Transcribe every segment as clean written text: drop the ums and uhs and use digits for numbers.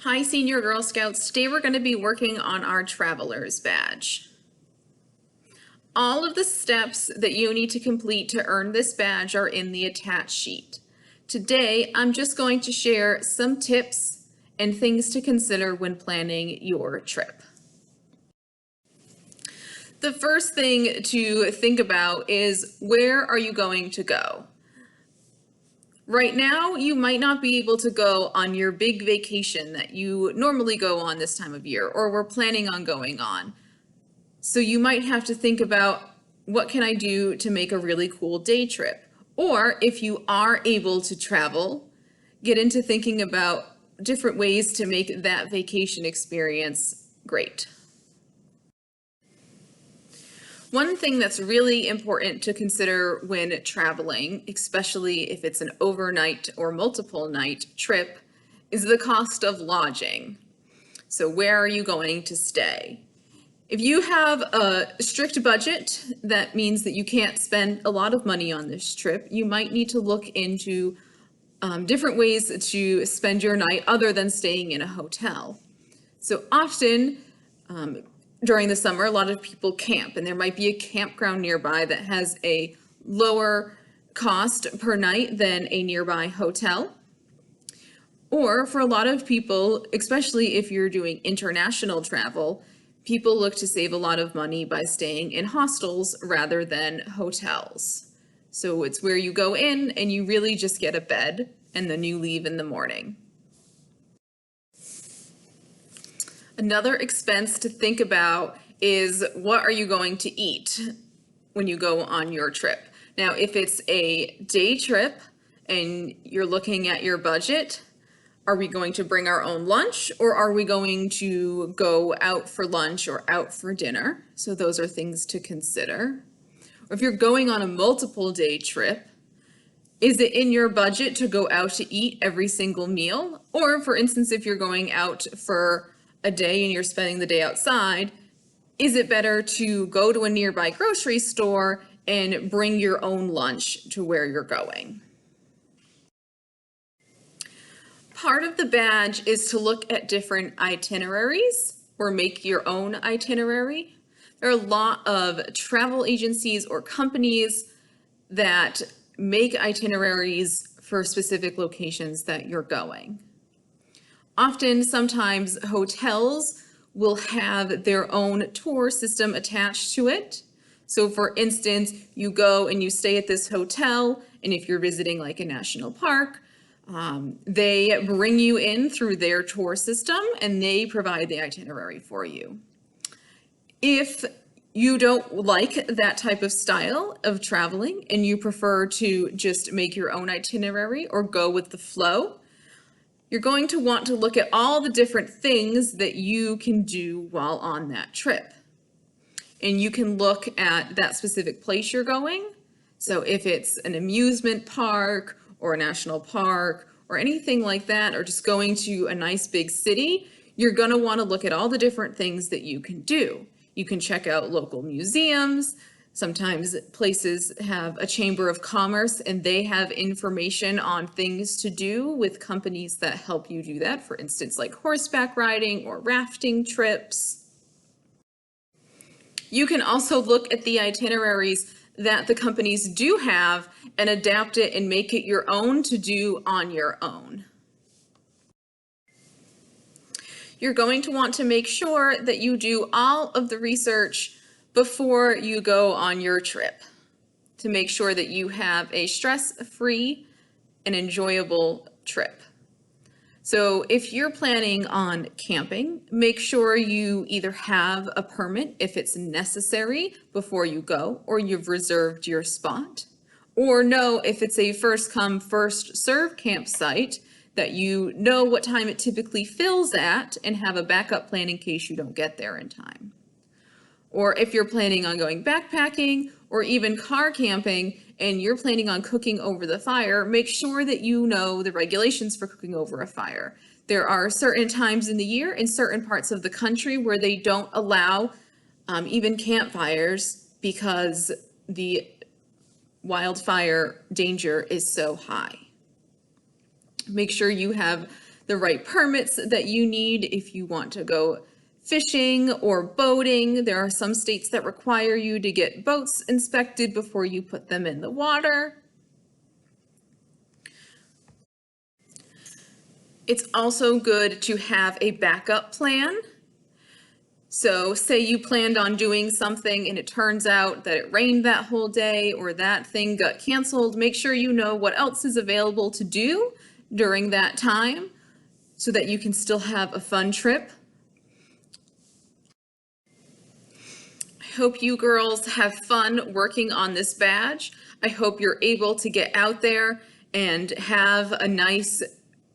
Hi, Senior Girl Scouts. Today we're going to be working on our Traveler's Badge. All of the steps that you need to complete to earn this badge are in the attached sheet. Today, I'm just going to share some tips and things to consider when planning your trip. The first thing to think about is, where are you going to go? Right now, you might not be able to go on your big vacation that you normally go on this time of year, or we're planning on going on. So you might have to think about, what can I do to make a really cool day trip? Or if you are able to travel, get into thinking about different ways to make that vacation experience great. One thing that's really important to consider when traveling, especially if it's an overnight or multiple night trip, is the cost of lodging. So where are you going to stay? If you have a strict budget, that means that you can't spend a lot of money on this trip. You might need to look into different ways to spend your night other than staying in a hotel. So often, during the summer, a lot of people camp, and there might be a campground nearby that has a lower cost per night than a nearby hotel. Or for a lot of people, especially if you're doing international travel, people look to save a lot of money by staying in hostels rather than hotels. So it's where you go in and you really just get a bed and then you leave in the morning. Another expense to think about is, what are you going to eat when you go on your trip? Now, if it's a day trip and you're looking at your budget, are we going to bring our own lunch, or are we going to go out for lunch or out for dinner? So those are things to consider. Or if you're going on a multiple day trip, is it in your budget to go out to eat every single meal? Or for instance, if you're going out for a day and you're spending the day outside, is it better to go to a nearby grocery store and bring your own lunch to where you're going? Part of the badge is to look at different itineraries or make your own itinerary. There are a lot of travel agencies or companies that make itineraries for specific locations that you're going. Often, sometimes hotels will have their own tour system attached to it. So for instance, you go and you stay at this hotel, and if you're visiting like a national park, they bring you in through their tour system and they provide the itinerary for you. If you don't like that type of style of traveling and you prefer to just make your own itinerary or go with the flow, you're going to want to look at all the different things that you can do while on that trip. And you can look at that specific place you're going. So if it's an amusement park or a national park or anything like that, or just going to a nice big city, you're going to want to look at all the different things that you can do. You can check out local museums. Sometimes places have a chamber of commerce and they have information on things to do with companies that help you do that. For instance, like horseback riding or rafting trips. You can also look at the itineraries that the companies do have and adapt it and make it your own to do on your own. You're going to want to make sure that you do all of the research before you go on your trip to make sure that you have a stress-free and enjoyable trip. So if you're planning on camping, make sure you either have a permit if it's necessary before you go, or you've reserved your spot, or know if it's a first come, first serve campsite, that you know what time it typically fills at and have a backup plan in case you don't get there in time. Or if you're planning on going backpacking or even car camping and you're planning on cooking over the fire, make sure that you know the regulations for cooking over a fire. There are certain times in the year in certain parts of the country where they don't allow even campfires because the wildfire danger is so high. Make sure you have the right permits that you need if you want to go fishing or boating. There are some states that require you to get boats inspected before you put them in the water. It's also good to have a backup plan. So say you planned on doing something and it turns out that it rained that whole day or that thing got canceled. Make sure you know what else is available to do during that time so that you can still have a fun trip. I hope you girls have fun working on this badge. I hope you're able to get out there and have a nice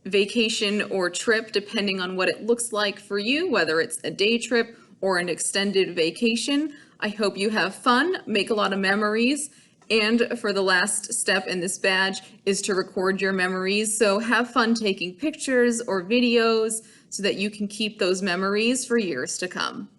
vacation or trip, depending on what it looks like for you, whether it's a day trip or an extended vacation. I hope you have fun, make a lot of memories, and for the last step in this badge is to record your memories. So have fun taking pictures or videos so that you can keep those memories for years to come.